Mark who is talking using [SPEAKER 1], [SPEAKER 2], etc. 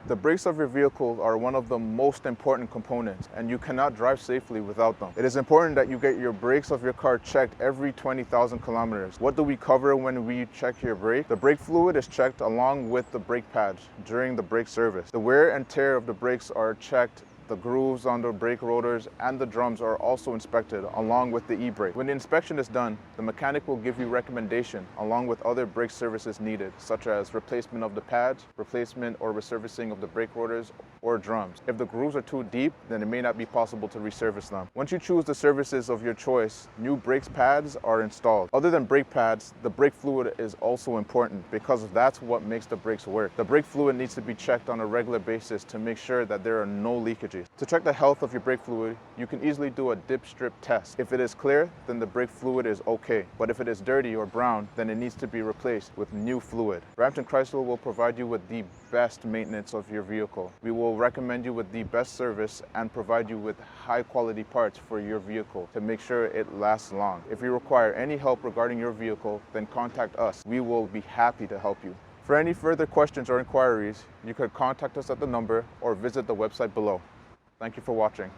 [SPEAKER 1] The brakes of your vehicle are one of the most important components, and you cannot drive safely without them. It is important that you get your brakes of your car checked every 20,000 kilometers. What do we cover when we check your brake? The brake fluid is checked along with the brake pads during the brake service. The wear and tear of the brakes are checked. The grooves on the brake rotors and the drums are also inspected along with the e-brake. When the inspection is done, the mechanic will give you recommendation along with other brake services needed, such as replacement of the pads, replacement or resurfacing of the brake rotors or drums. If the grooves are too deep, then it may not be possible to resurface them. Once you choose the services of your choice, new brake pads are installed. Other than brake pads, the brake fluid is also important because that's what makes the brakes work. The brake fluid needs to be checked on a regular basis to make sure that there are no leakages. To check the health of your brake fluid, you can easily do a dip strip test. If it is clear, then the brake fluid is okay. But if it is dirty or brown, then it needs to be replaced with new fluid. Brampton Chrysler will provide you with the best maintenance of your vehicle. We will recommend you with the best service and provide you with high quality parts for your vehicle to make sure it lasts long. If you require any help regarding your vehicle, then contact us. We will be happy to help you. For any further questions or inquiries, you could contact us at the number or visit the website below. Thank you for watching.